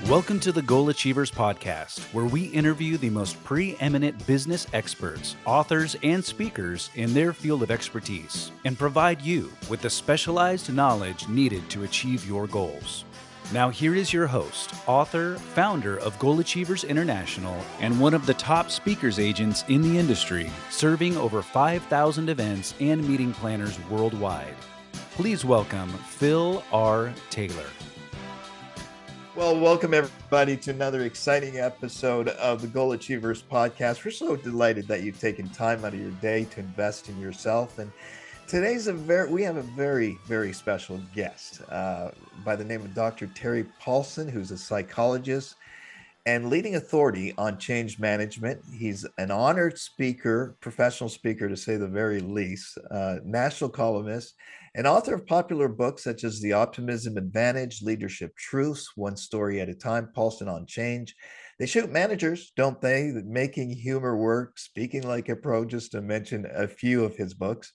Welcome to the Goal Achievers Podcast, where we interview the most preeminent business experts, authors, and speakers in their field of expertise, and provide you with the specialized knowledge needed to achieve your goals. Now here is your host, author, founder of Goal Achievers International, and one of the top speakers agents in the industry, serving over 5,000 events and meeting planners worldwide. Please welcome Phil R. Taylor. Well, welcome everybody to another exciting episode of the Goal Achievers Podcast. We're so delighted that you've taken time out of your day to invest in yourself. And today's we have a very, very special guest by the name of Dr. Terry Paulson, who's a psychologist and leading authority on change management. He's an honored speaker, professional speaker to say the very least, national columnist, and author of popular books such as The Optimism Advantage, Leadership Truths, One Story at a Time, Paulson on Change. They shoot managers, don't they? Making humor work, Speaking Like a Pro, just to mention a few of his books.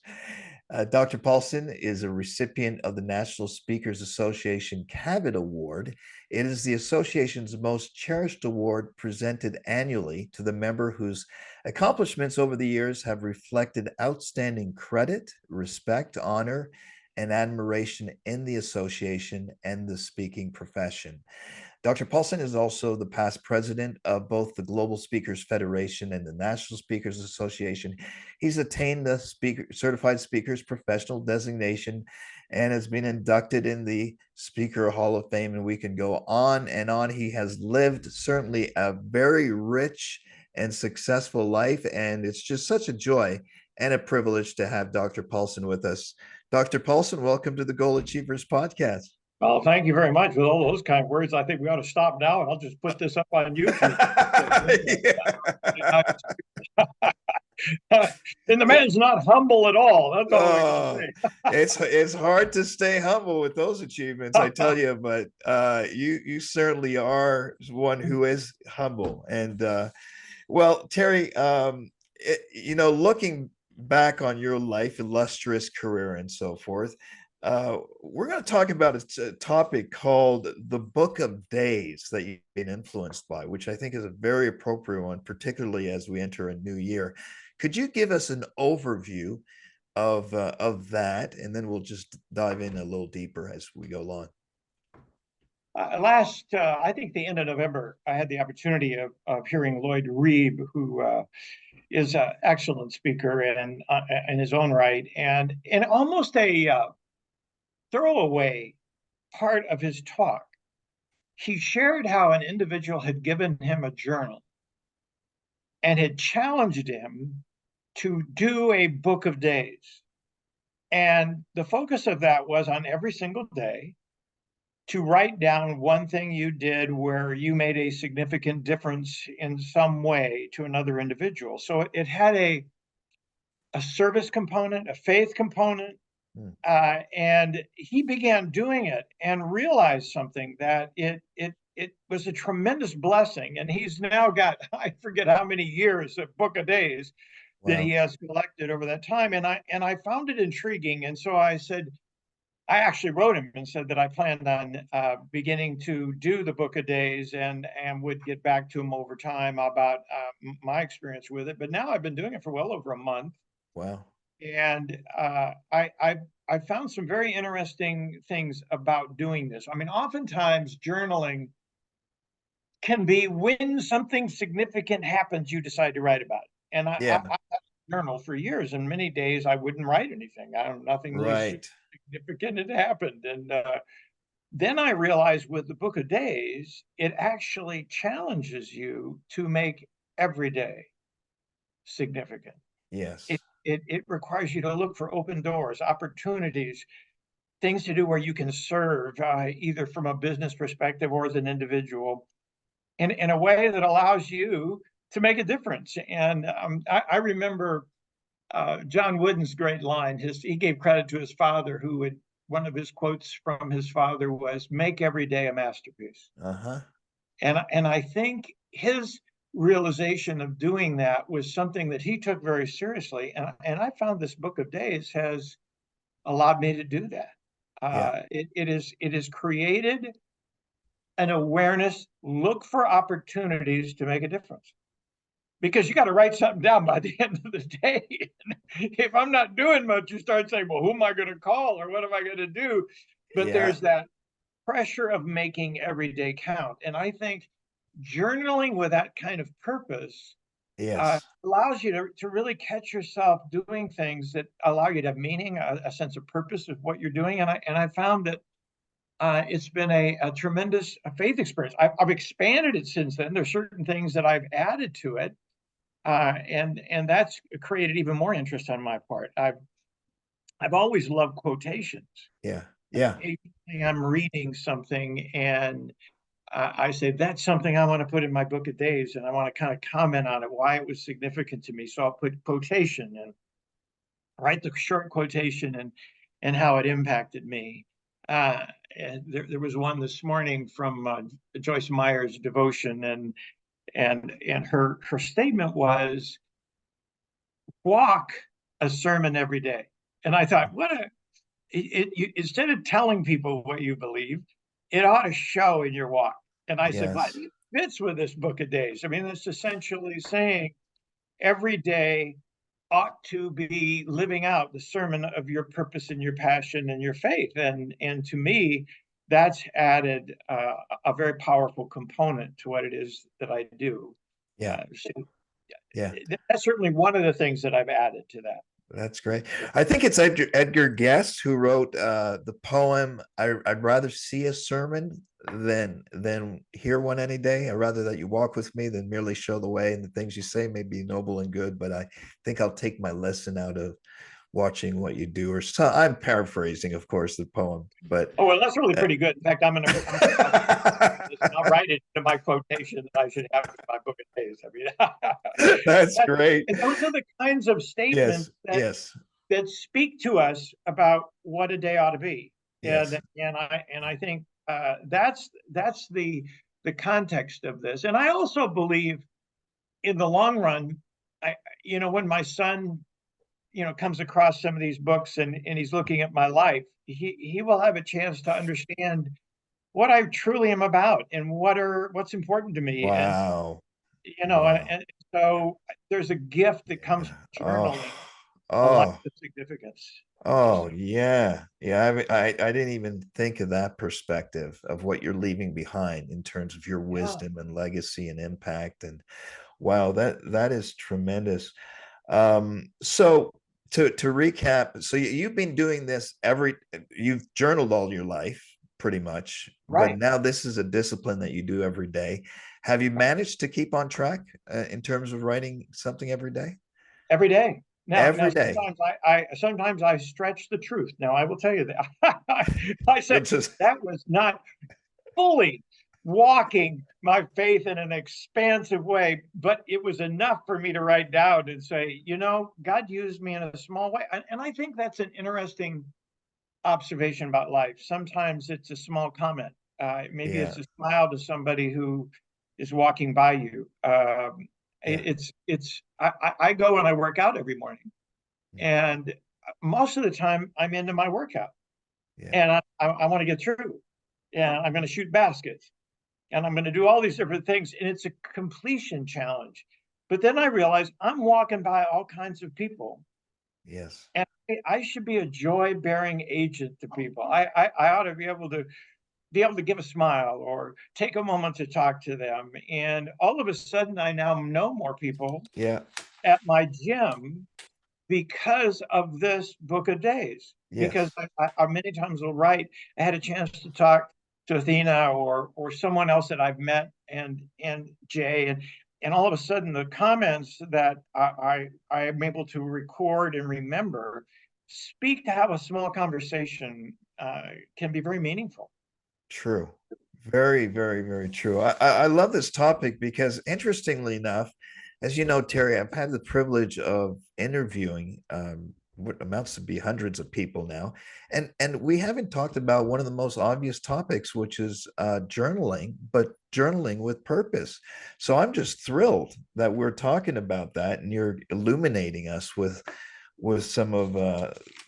Dr. Paulson is a recipient of the National Speakers Association Cavett Award. It is the association's most cherished award, presented annually to the member whose accomplishments over the years have reflected outstanding credit, respect, honor, and admiration in the association and the speaking profession. Dr. Paulson is also the past president of both the Global Speakers Federation and the National Speakers Association. He's attained the Certified Speakers Professional designation and has been inducted in the Speaker Hall of Fame, and we can go on and on. He has lived certainly a very rich and successful life, and it's just such a joy and a privilege to have Dr. Paulson with us. Dr. Paulson, welcome to the Goal Achievers Podcast. Well, thank you very much for all those kind words. I think we ought to stop now, and I'll just put this up on YouTube. And the man's not humble at all. That's all I can say. It's hard to stay humble with those achievements, I tell you. But you certainly are one who is humble. And well, Terry, looking back on your life, illustrious career, and so forth. We're going to talk about a topic called the Book of Days that you've been influenced by, which I think is a very appropriate one, particularly as we enter a new year. Could you give us an overview of that, and then we'll just dive in a little deeper as we go along? I think the end of November, I had the opportunity of hearing Lloyd Reeb, who is an excellent speaker in his own right, and in almost a throwaway part of his talk, he shared how an individual had given him a journal and had challenged him to do a book of days. And the focus of that was on every single day to write down one thing you did where you made a significant difference in some way to another individual. So it had a service component, a faith component, and he began doing it and realized something, that it was a tremendous blessing. And he's now got, I forget how many years of book of days that he has collected over that time. And I found it intriguing. And so I actually wrote him and said that I planned on beginning to do the book of days and would get back to him over time about my experience with it. But now I've been doing it for well over a month. Wow. And I found some very interesting things about doing this. I mean, oftentimes journaling can be when something significant happens, you decide to write about it. And I journaled for years, and many days I wouldn't write anything. Nothing really significant had happened. And then I realized with the Book of Days, it actually challenges you to make every day significant. Yes. It requires you to look for open doors, opportunities, things to do where you can serve either from a business perspective or as an individual in a way that allows you to make a difference. And I remember John Wooden's great line. He gave credit to his father, one of his quotes from his father was, "Make every day a masterpiece." And I think his realization of doing that was something that he took very seriously. And I found this Book of Days has allowed me to do that. It is created an awareness, look for opportunities to make a difference. Because you got to write something down by the end of the day. If I'm not doing much, you start saying, well, who am I going to call or what am I going to do? But there's that pressure of making every day count. And I think journaling with that kind of purpose allows you to really catch yourself doing things that allow you to have meaning, a sense of purpose of what you're doing. And I found that it's been a tremendous faith experience. I've expanded it since then. There's certain things that I've added to it. And that's created even more interest on my part. I've always loved quotations. I'm reading something and I say, that's something I want to put in my book of days, and I want to kind of comment on it, why it was significant to me. So I'll put quotation and write the short quotation and how it impacted me. And there was one this morning from Joyce Meyer's devotion, and her statement was, walk a sermon every day. And I thought, instead of telling people what you believe, it ought to show in your walk. And I said, but it fits with this book of days. I mean, it's essentially saying every day ought to be living out the sermon of your purpose and your passion and your faith. And to me, that's added a very powerful component to what it is that I do. That's certainly one of the things that I've added to that. That's great. I think it's Edgar Guest who wrote the poem, I'd rather see a sermon than hear one any day. I'd rather that you walk with me than merely show the way, and the things you say may be noble and good, but I think I'll take my lesson out of watching what you do. Or so, I'm paraphrasing, of course, the poem, but well, that's really pretty good. In fact, I'm I'll write it into my quotation that I should have in my book of days. I mean, that's great. And those are the kinds of statements that speak to us about what a day ought to be. And I think that's the context of this. And I also believe, in the long run, when my son comes across some of these books and he's looking at my life, he will have a chance to understand what I truly am about and what's important to me. Wow. And so there's a gift that comes from journaling, a lot of significance. Yeah. I didn't even think of that perspective of what you're leaving behind in terms of your wisdom and legacy and impact. And wow, that is tremendous. So to recap, so you've been doing this you've journaled all your life pretty much, but now this is a discipline that you do every day. Have you managed to keep on track in terms of writing something every day? Every day. Now, day. Sometimes I stretch the truth. Now, I will tell you that I said that was not fully walking my faith in an expansive way, but it was enough for me to write down and say, God used me in a small way. And I think that's an interesting observation about life. Sometimes it's a small comment. Maybe it's a smile to somebody who is walking by you. I go and I work out every morning, and most of the time I'm into my workout, and I want to get through, and I'm going to shoot baskets, and I'm going to do all these different things, and it's a completion challenge. But then I realize I'm walking by all kinds of people. Yes. And I should be a joy-bearing agent to people. I ought to be able to give a smile or take a moment to talk to them. And all of a sudden, I now know more people at my gym because of this book of days. Because I many times will write. I had a chance to talk to Athena or someone else that I've met, and Jay, and all of a sudden the comments that I am able to record and remember speak to how a small conversation can be very meaningful. True. Very, very, very true. I love this topic because, interestingly enough, as you know, Terry, I've had the privilege of interviewing what amounts to be hundreds of people now, and we haven't talked about one of the most obvious topics, which is journaling, but journaling with purpose. So I'm just thrilled that we're talking about that, and you're illuminating us with some of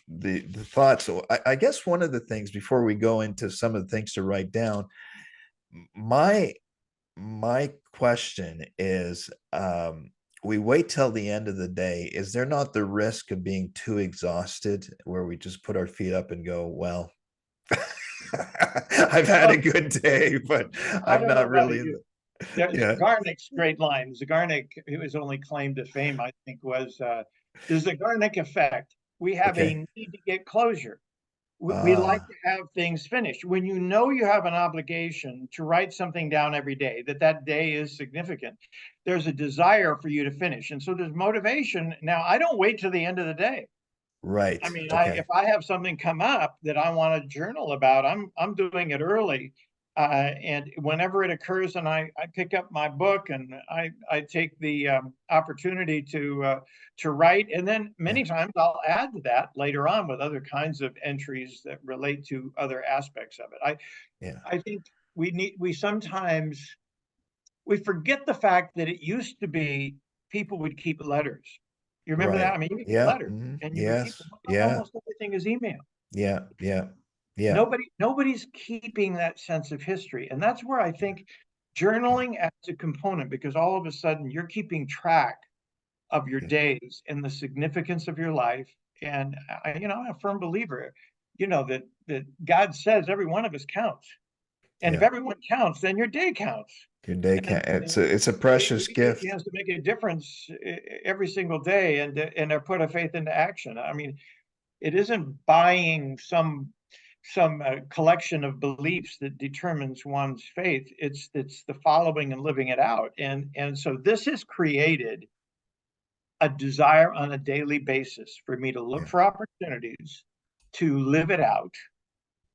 the thoughts. So I guess one of the things, before we go into some of the things to write down, My question is, we wait till the end of the day. Is there not the risk of being too exhausted where we just put our feet up and go, well, I've had a good day, but I I'm don't know not about really you. yeah. Zagarnik's great line. Zagarnik, whose only claim to fame, I think, was the Zagarnik effect. We have Okay. a need to get closure. We like Ah, to have things finished. When you know you have an obligation to write something down every day, that day is significant, there's a desire for you to finish. And so there's motivation. Now, I don't wait till the end of the day. right. I mean, if Okay. I have something come up that I want to journal about, I'm doing it early, and whenever it occurs, and I pick up my book and I take the opportunity to write, and then Yeah. many times I'll add to that later on with other kinds of entries that relate to other aspects of it. Yeah. I think we sometimes we forget the fact that it used to be people would keep letters. You remember that? Right. I mean, you would get Yeah. letters and you would keep Yes. them. Yeah. Almost everything is email. Yeah. Yeah. Yeah. Nobody's keeping that sense of history. And that's where I think journaling as a component, because all of a sudden you're keeping track of your Yeah. days and the significance of your life. And I'm a firm believer, that God says every one of us counts. And if Yeah. everyone counts, then your day counts. Your day And can it's a precious we get a gift. chance to make a difference every single day and put a faith into action. I mean, it isn't buying some collection of beliefs that determines one's faith. It's the following and living it out. And so this has created a desire on a daily basis for me to look Yeah. for opportunities to live it out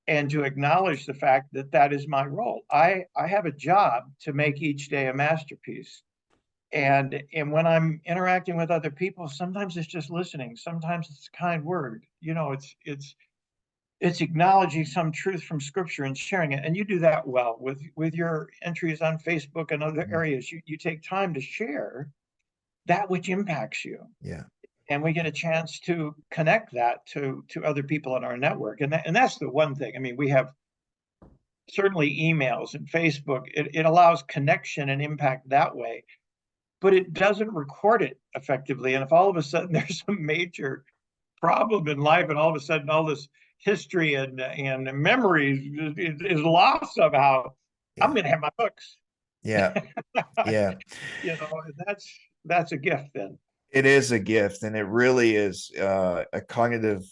and to acknowledge the fact that that is my role. I have a job to make each day a masterpiece. And when I'm interacting with other people, sometimes it's just listening, sometimes it's a kind word. It's acknowledging some truth from scripture and sharing it. And you do that well with your entries on Facebook and other Mm. areas. You take time to share that which impacts you. Yeah. And we get a chance to connect that to other people in our network. And that's the one thing. I mean, we have certainly emails and Facebook. It allows connection and impact that way, but it doesn't record it effectively. And if all of a sudden there's a major problem in life, and all of a sudden all this history and memories is lost somehow, I'm Yeah. going to have my books. Yeah. Yeah. That's a gift then. It is a gift, and it really is a cognitive,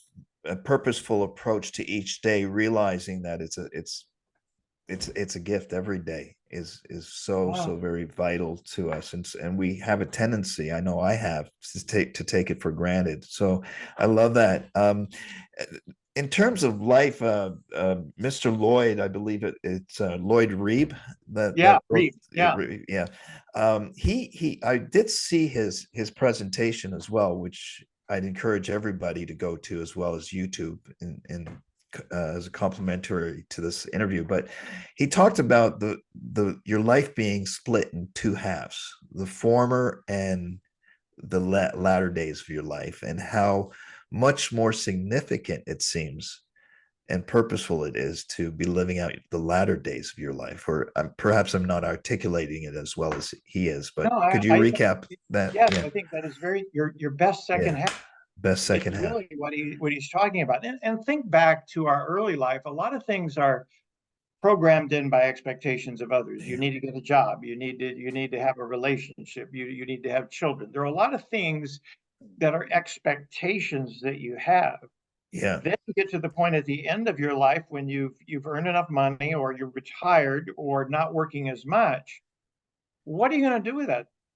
a purposeful approach to each day, realizing that it's a gift every day is so Wow. very vital to us, and we have a tendency, I know I have, to take it for granted. So I love that. In terms of life, Mr. Lloyd, I believe it's Lloyd Reeb that Yeah, wrote, Reeve. Yeah. yeah. He I did see his presentation as well, which I'd encourage everybody to go to, as well as YouTube, in as a complimentary to this interview. But he talked about the your life being split in two halves, the former and the latter days of your life, and how much more significant it seems and purposeful it is to be living out the latter days of your life. Or perhaps I'm not articulating it as well as he is, No, but could you I recap that? yes, Yeah. I think that is very your best second Yeah. half Best is second half. really what he's talking about. And think back to our early life. A lot of things are programmed in by expectations of others. You Yeah. need to get a job. You need to have a relationship. You need to have children. There are a lot of things that are expectations that you have. Yeah. Then you get to the point at the end of your life when you've earned enough money, or you're retired, or not working as much. What are you going to do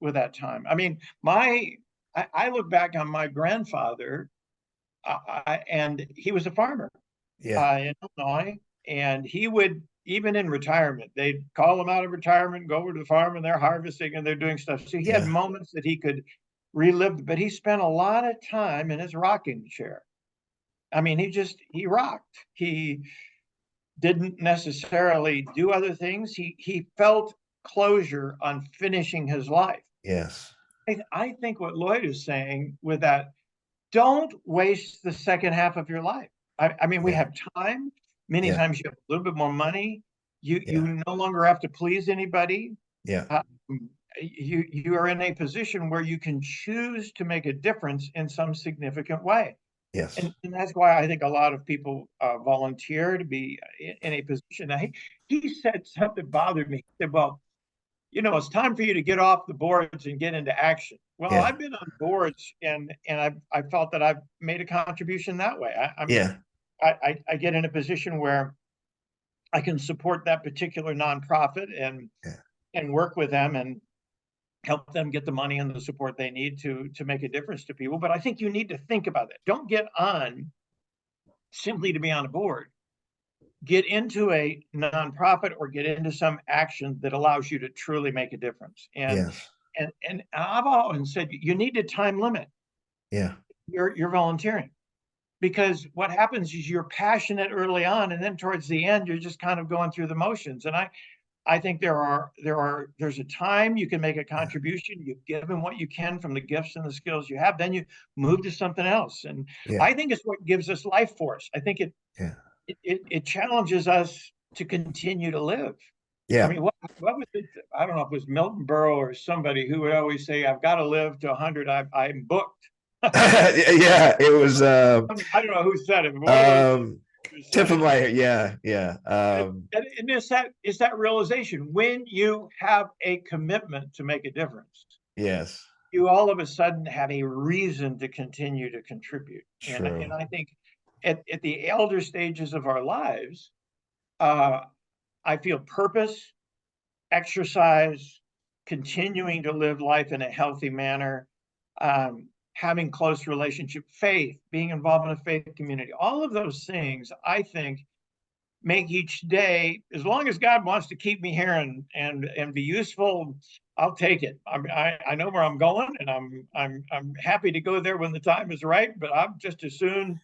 with that time? I mean, I look back on my grandfather, and he was a farmer Yeah. in Illinois, and he would, even in retirement, they'd call him out of retirement, go over to the farm, and they're harvesting and they're doing stuff. So he had Yeah. moments that he could relive, but he spent a lot of time in his rocking chair. I mean, he rocked. He didn't necessarily do other things. He felt closure on finishing his life. Yes. I think what Lloyd is saying with that, don't waste the second half of your life. I mean, we Yeah. have time. Many Yeah. times you have a little bit more money. You no longer have to please anybody. Yeah. You are in a position where you can choose to make a difference in some significant way. Yes. And that's why I think a lot of people volunteer to be in a position. Now, he said something bothered me. He said, well, it's time for you to get off the boards and get into action. Well, Yeah. I've been on boards and I felt that I've made a contribution that way. I get in a position where I can support that particular nonprofit and work with them and help them get the money and the support they need to make a difference to people. But I think you need to think about it. Don't get on simply to be on a board. Get into a nonprofit or get into some action that allows you to truly make a difference. And I've always said you need a time limit. Yeah. You're volunteering, because what happens is you're passionate early on, and then towards the end you're just kind of going through the motions. And I think there's a time you can make a contribution. You've given what you can from the gifts and the skills you have, then you move to something else. And I think it's what gives us life force. I think it challenges us to continue to live. Yeah. I mean, what was it? I don't know if it was Milton Berle or somebody who would always say, I've got to live to 100. I'm booked. Yeah, it was I don't know who said it. tip of my head. Yeah. And it's that realization when you have a commitment to make a difference. Yes. You all of a sudden have a reason to continue to contribute. And I think at the elder stages of our lives, I feel purpose, exercise, continuing to live life in a healthy manner, having close relationship, faith, being involved in a faith community, all of those things, I think, make each day, as long as God wants to keep me here and be useful, I'll take it. I know where I'm going, and I'm happy to go there when the time is right. But I'm just as soon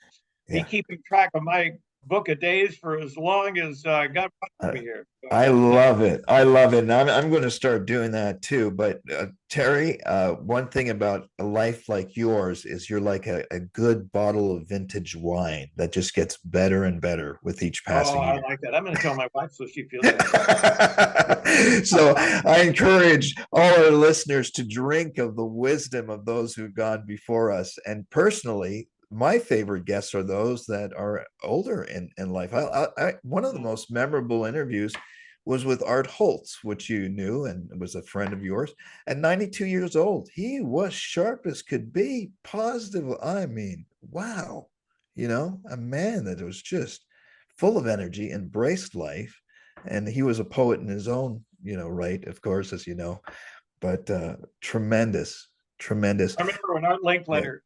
be keeping track of my book of days for as long as God wants me here. So, I love it. And I'm going to start doing that too. But Terry, one thing about a life like yours is you're like a good bottle of vintage wine that just gets better and better with each passing year. I like that. I'm going to tell my wife so she feels it. So I encourage all our listeners to drink of the wisdom of those who've gone before us. And personally, my favorite guests are those that are older in life. One of the most memorable interviews was with Art Holtz, which you knew and was a friend of yours. At 92 years old, he was sharp as could be, positive. I mean, wow, a man that was just full of energy, embraced life. And he was a poet in his own, right, of course, as you know, but tremendous. I remember when Art Linkletter,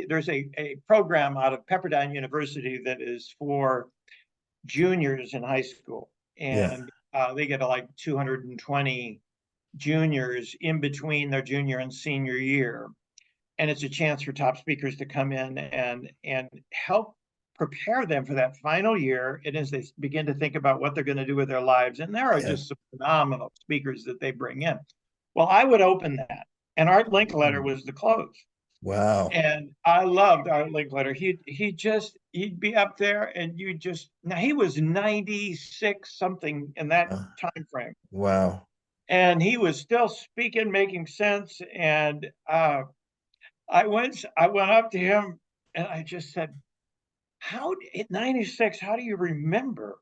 there's a program out of Pepperdine University that is for juniors in high school. And they get like 220 juniors in between their junior and senior year. And it's a chance for top speakers to come in and help prepare them for that final year. And as they begin to think about what they're going to do with their lives. And there are just some phenomenal speakers that they bring in. Well, I would open that. And Art Linkletter was the close. Wow. And I loved Art Linkletter. He'd be up there and now he was 96 something in that time frame. Wow. And he was still speaking, making sense. And I went up to him and I just said, at 96, how do you remember?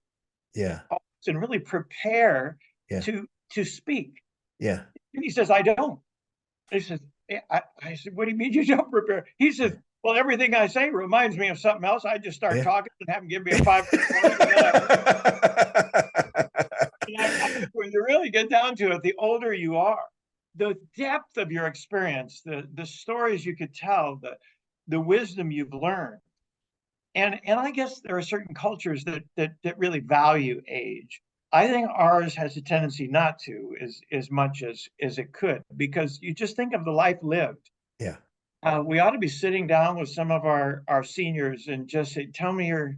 Yeah. And really prepare to speak. Yeah. And he says, I don't. He says, I said, what do you mean you don't prepare? He says, well, everything I say reminds me of something else. I just start talking and have him give me a 5. When you really get down to it, the older you are, the depth of your experience, the stories you could tell, the wisdom you've learned. And I guess there are certain cultures that really value age. I think ours has a tendency not to as much as it could, because you just think of the life lived. Yeah. We ought to be sitting down with some of our seniors and just say, tell me your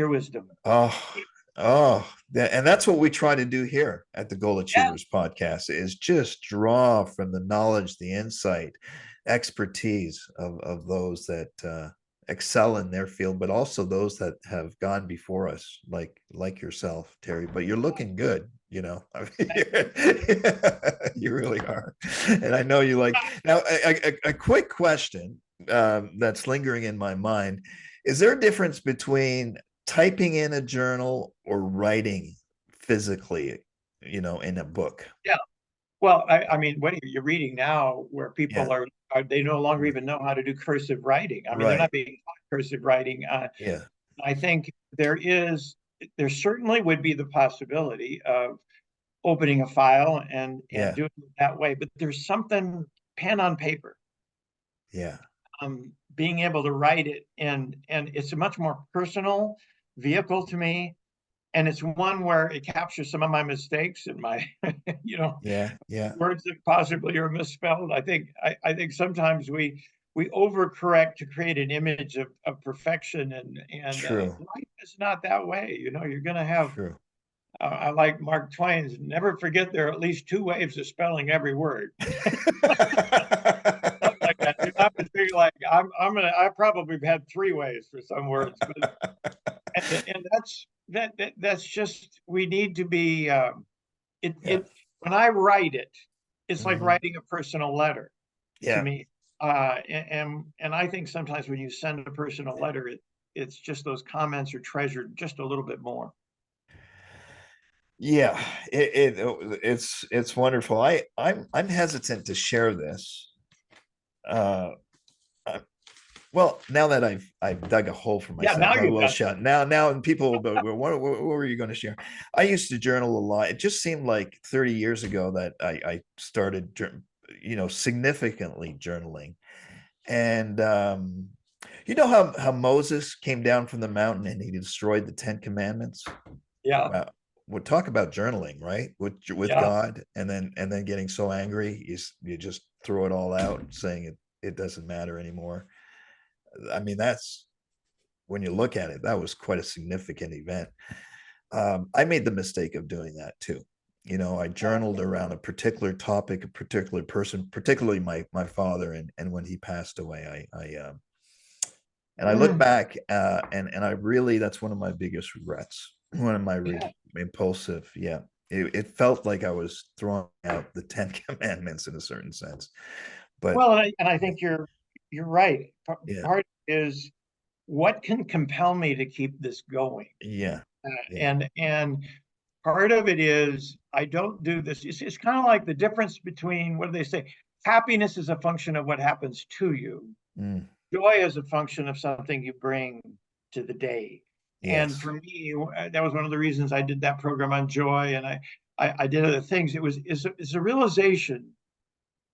wisdom. And that's what we try to do here at the Goal Achievers podcast, is just draw from the knowledge, the insight, expertise of those that excel in their field, but also those that have gone before us, like yourself, Terry. But you're looking good, you know. I mean, you really are, and I know you like. Now, a quick question that's lingering in my mind: is there a difference between typing in a journal or writing physically, you know, in a book? Yeah. Well, I mean, what you're reading now, where people Yeah, are they no longer even know how to do cursive writing. I mean, they're right. not being taught cursive writing. Yeah, I think there certainly would be the possibility of opening a file and yeah, doing it that way, but there's something pen on paper, yeah, being able to write it, and it's a much more personal vehicle to me, and it's one where it captures some of my mistakes and my yeah, yeah. words that possibly are misspelled. I think sometimes we overcorrect to create an image of perfection, and True, life is not that way. You're going to have. true. I like Mark Twain's. Never forget there are at least two ways of spelling every word. Something like that. You're not to feel like I probably had three ways for some words, but and that's just we need to be. Yeah. When I write it, it's like Mhm. writing a personal letter to Yeah. me. And I think sometimes when you send a personal letter, it's just those comments are treasured just a little bit more. Yeah. It's wonderful. I'm hesitant to share this. Uh, uh, well, now that I've dug a hole for Yeah, now myself, I you've will done. shut. Now, and people will go, well, what were you going to share? I used to journal a lot. It just seemed like 30 years ago that I started, you know, significantly journaling. And you know how Moses came down from the mountain and he destroyed the Ten Commandments? Yeah, Wow. We'll talk about journaling, right? With yeah. God, and then getting so angry, you just throw it all out, saying it doesn't matter anymore. I mean, that's when you look at it, that was quite a significant event. I made the mistake of doing that too. You know, I journaled around a particular topic, a particular person, particularly my father, and when he passed away, I look Mm, back, and I really, that's one of my biggest regrets. One of my yeah. impulsive, yeah. It felt like I was throwing out the Ten Commandments in a certain sense, but Well, and I think you're right. yeah, Part is what can compel me to keep this going, yeah, yeah, and part of it is I don't do this. It's kind of like the difference between what do they say? Happiness is a function of what happens to you. mm, Joy is a function of something you bring to the day. And yes, for me, that was one of the reasons I did that program on joy, and I did other things. It's a realization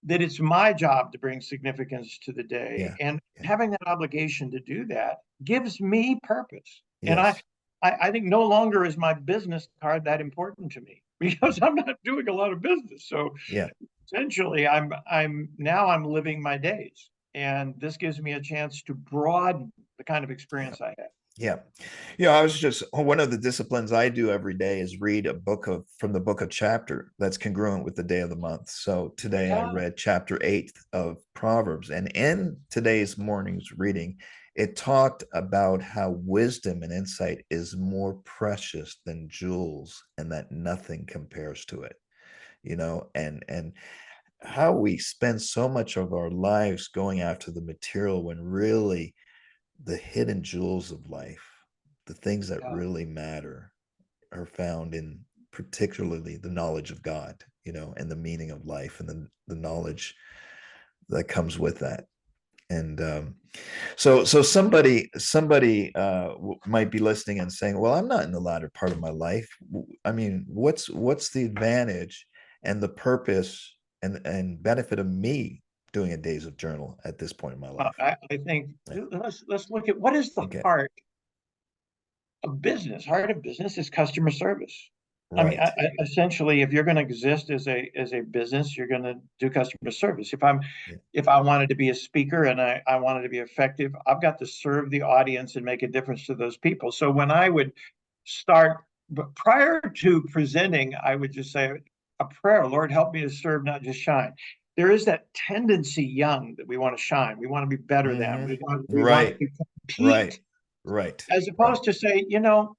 that it's my job to bring significance to the day, yeah, and yeah, having that obligation to do that gives me purpose. And yes, I think no longer is my business card that important to me because I'm not doing a lot of business. So yeah. essentially, I'm living my days, and this gives me a chance to broaden the kind of experience I have. Yeah. You know, I was just one of the disciplines I do every day is read a book of from the book of chapter that's congruent with the day of the month. So today I Yeah, read chapter 8 of Proverbs. And in today's morning's reading, it talked about how wisdom and insight is more precious than jewels and that nothing compares to it. You know, and how we spend so much of our lives going after the material when really the hidden jewels of life, the things that yeah, really matter, are found in particularly the knowledge of God, you know, and the meaning of life and the knowledge that comes with that. And so somebody might be listening and saying, well, I'm not in the latter part of my life. I mean, what's the advantage and the purpose and benefit of me doing a days of journal at this point in my life? I think Yeah. let's look at what is the Okay. heart of business. Heart of business is customer service. I mean, Right. essentially, if you're going to exist as a business, you're going to do customer service. Yeah. If I wanted to be a speaker and I wanted to be effective, I've got to serve the audience and make a difference to those people. So when I would start, but prior to presenting, I would just say a prayer, Lord, help me to serve, not just shine. There is that tendency young that we want to shine. We want to be better than. Hmm. We want to Right. compete, right. as opposed to say, you know,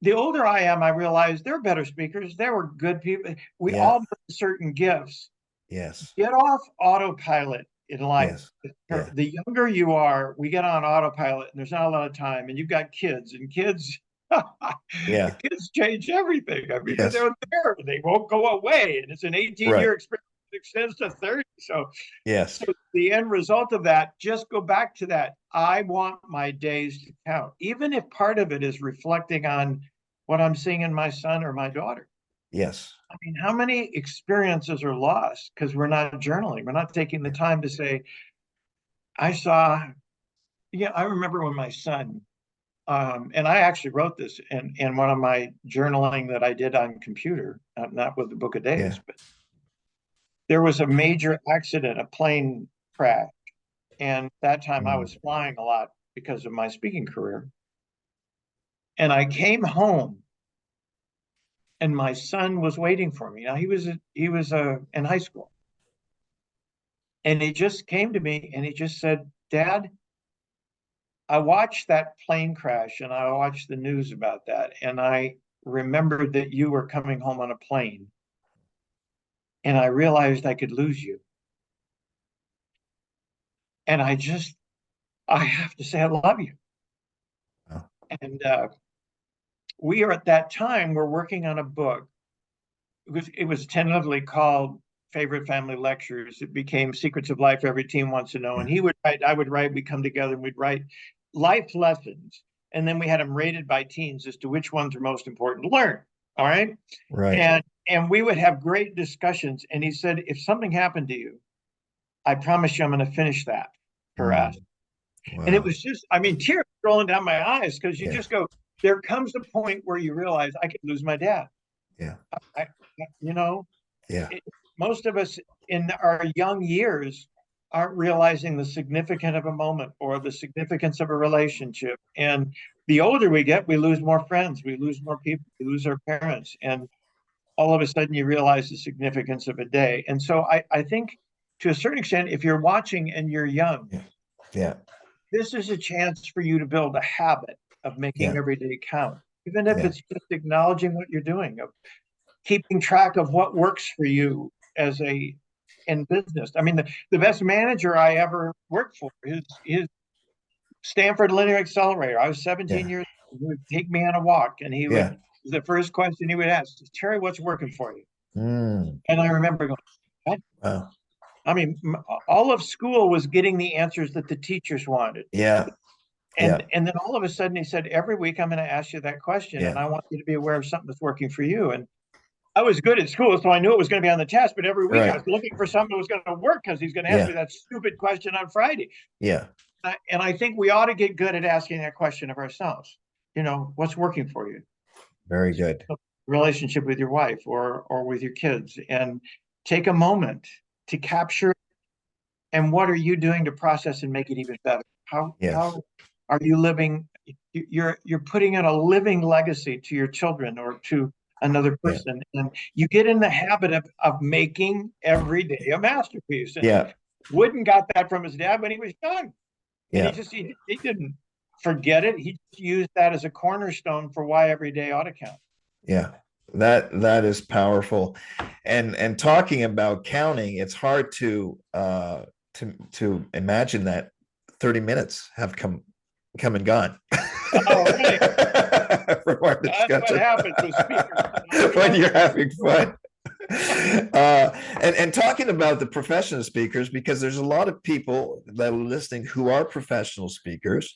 the older I am, I realize they're better speakers. They were good people. We Yeah. all bring certain gifts. Yes. Get off autopilot in life. Yes. Yeah. The younger you are, we get on autopilot and there's not a lot of time. And you've got kids, and kids, Yeah. kids change everything. I mean, Yes. they're there. They won't go away. And it's an 18-year experience that extends to 30. Yes. So the end result of that, just go back to that. I want my days to count, even if part of it is reflecting on what I'm seeing in my son or my daughter. Yes. I mean, how many experiences are lost because we're not journaling? We're not taking the time to say, I saw, yeah, I remember when my son, and I actually wrote this in one of my journaling that I did on computer, not with the book of days, but there was a major accident, a plane crash. And that time I was flying a lot because of my speaking career. And I came home and my son was waiting for me. Now he was in high school. And he just came to me and he just said, Dad, I watched that plane crash and I watched the news about that. And I remembered that you were coming home on a plane. And I realized I could lose you. And I have to say, I love you. Oh. And we are at that time, we're working on a book. It was tentatively called Favorite Family Lectures. It became Secrets of Life Every Teen Wants to Know. And he would write, I would write, we'd come together and we'd write life lessons. And then we had them rated by teens as to which ones are most important to learn. All right. Right. And we would have great discussions. And he said, if something happened to you, I promise you I'm going to finish that for us. Wow. And it was just, I mean, tears rolling down my eyes because you just go, there comes a point where you realize I could lose my dad. Yeah. Most of us in our young years aren't realizing the significance of a moment or the significance of a relationship. And the older we get, we lose more friends, we lose more people, we lose our parents. And all of a sudden you realize the significance of a day. And so I think to a certain extent, if you're watching and you're young, this is a chance for you to build a habit of making every day count, even if it's just acknowledging what you're doing, of keeping track of what works for you in business. I mean, the best manager I ever worked for is Stanford Linear Accelerator. I was 17 years old. He would take me on a walk and he would, the first question he would ask is, Terry, what's working for you? And I remember going, what? Wow. I mean, all of school was getting the answers that the teachers wanted. And then all of a sudden he said, every week I'm going to ask you that question and I want you to be aware of something that's working for you. And I was good at school, so I knew it was going to be on the test, but every week I was looking for something that was going to work because he's going to ask me that stupid question on Friday. And I think we ought to get good at asking that question of ourselves. You know, what's working for you? Very good. Relationship with your wife or with your kids, and take a moment to capture. And what are you doing to process and make it even better? How are you living? You're putting in a living legacy to your children or to another person. And you get in the habit of making every day a masterpiece. And Wooden got that from his dad when he was young. And he didn't forget it. He used that as a cornerstone for why every day ought to count. Yeah, that is powerful. And talking about counting, it's hard to imagine that 30 minutes have come and gone. Oh, really? That's what happens with speakers when you're having fun. And talking about the professional speakers, because there's a lot of people that are listening who are professional speakers,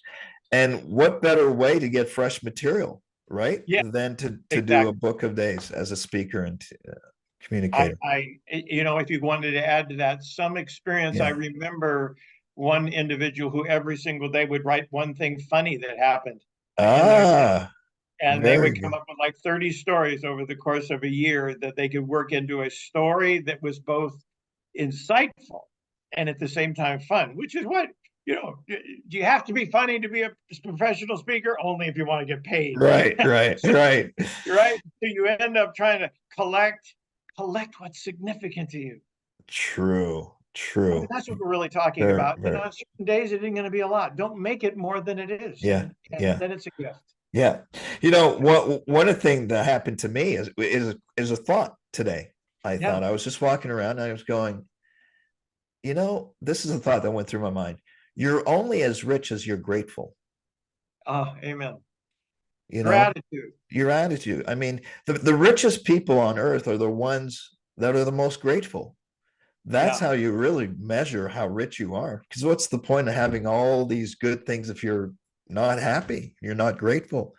and what better way to get fresh material, right? Than to do a book of days as a speaker and communicator. If you wanted to add to that some experience, I remember one individual who every single day would write one thing funny that happened. And they would come up with like 30 stories over the course of a year that they could work into a story that was both insightful and at the same time fun, which is what, do you have to be funny to be a professional speaker? Only if you want to get paid. Right. Right. So you end up trying to collect what's significant to you. True. True. That's what we're really talking Very, about. very. On certain days, it ain't going to be a lot. Don't make it more than it is. Yeah. And Yeah. then it's a gift. Yeah. One of the thing that happened to me is a thought today. I thought I was just walking around and I was going, this is a thought that went through my mind. You're only as rich as you're grateful. Oh, amen. Gratitude. Your attitude. I mean, the richest people on earth are the ones that are the most grateful. That's how you really measure how rich you are. Because what's the point of having all these good things if you're not happy, you're not grateful?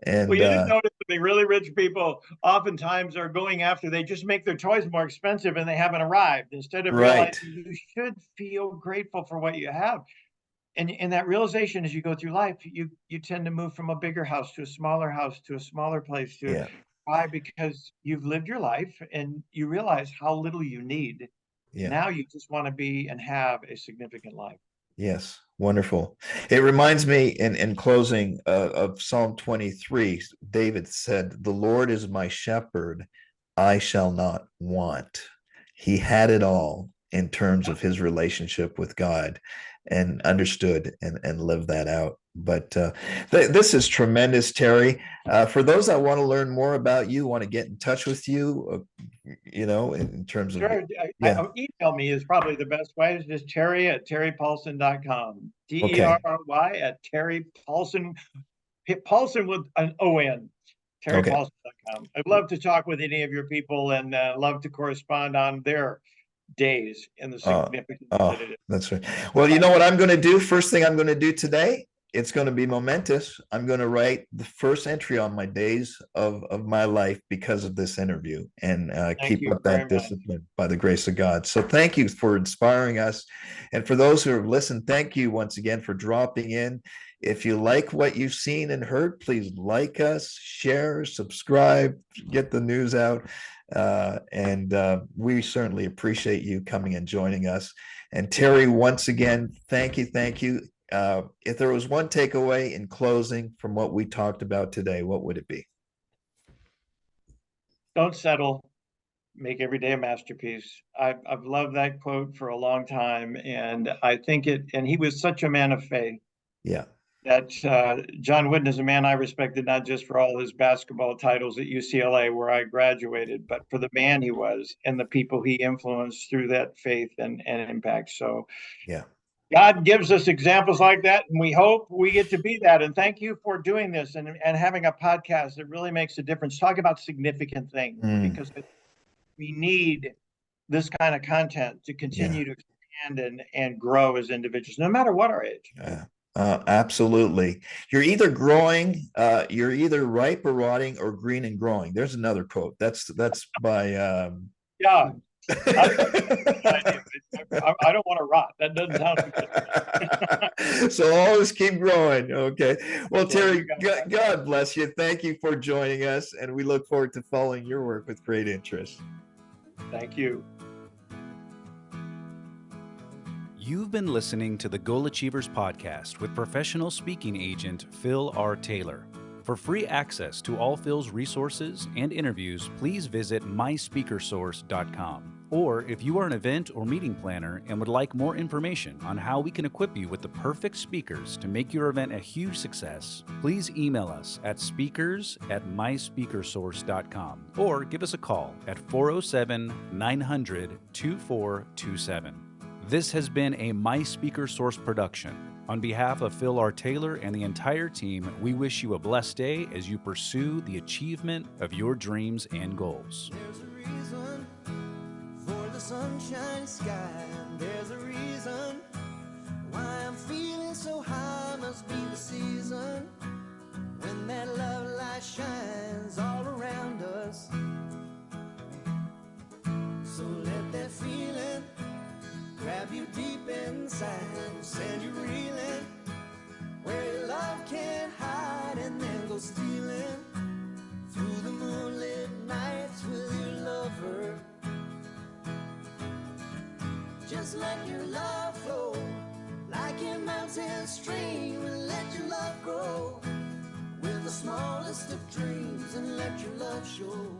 And well, you didn't notice that the really rich people oftentimes are going after, they just make their toys more expensive and they haven't arrived, instead of realizing you should feel grateful for what you have. And that realization, as you go through life, you tend to move from a bigger house to a smaller place why? Because you've lived your life and you realize how little you need. Now you just want to be and have a significant life. Yes, wonderful. It reminds me in closing of Psalm 23. David said, "The Lord is my shepherd, I shall not want." He had it all in terms of his relationship with God, and understood and lived that out. But this is tremendous, Terry. For those that want to learn more about you, want to get in touch with you, in terms of email me is probably the best way. It's just terry@terrypaulson.com. Terry Paulson, Paulson with an O-N, terrypaulson.com. I'd love to talk with any of your people and love to correspond on their days and the significance that it is. That's right. Well, you know what I'm going to do? First thing I'm going to do today, it's going to be momentous. I'm going to write the first entry on my days of my life because of this interview, and keep up that discipline by the grace of God. So thank you for inspiring us. And for those who have listened, thank you once again for dropping in. If you like what you've seen and heard, please like us, share, subscribe, get the news out. And we certainly appreciate you coming and joining us. And Terry, once again, thank you. If there was one takeaway in closing from what we talked about today, what would it be? Don't settle. Make every day a masterpiece. I've loved that quote for a long time, and I think and he was such a man of faith. Yeah. That John Wooden is a man I respected, not just for all his basketball titles at UCLA, where I graduated, but for the man he was and the people he influenced through that faith and impact. So God gives us examples like that, and we hope we get to be that. And thank you for doing this and having a podcast that really makes a difference. Talk about significant things, because we need this kind of content to continue to expand and grow as individuals, no matter what our age. Absolutely. You're either growing, you're either ripe or rotting, or green and growing. There's another quote. That's by I don't want to rot. That doesn't sound good. So always keep growing. Okay. Well, Terry, God bless you. Thank you for joining us, and we look forward to following your work with great interest. Thank you. You've been listening to the Goal Achievers podcast with professional speaking agent Phil R. Taylor. For free access to all Phil's resources and interviews, please visit myspeakersource.com. Or if you are an event or meeting planner and would like more information on how we can equip you with the perfect speakers to make your event a huge success, please email us at speakers@myspeakersource.com or give us a call at 407-900-2427. This has been a My Speaker Source production. On behalf of Phil R. Taylor and the entire team, we wish you a blessed day as you pursue the achievement of your dreams and goals. There's a reason for the sunshine sky. There's a reason why I'm feeling so high. Must be the season when that love light shines all around us. So let that feeling grab you deep inside, send you reeling where your love can't hide, and then go stealing through the moonlit nights with your lover. Just let your love flow like a mountain stream, and let your love grow with the smallest of dreams, and let your love show.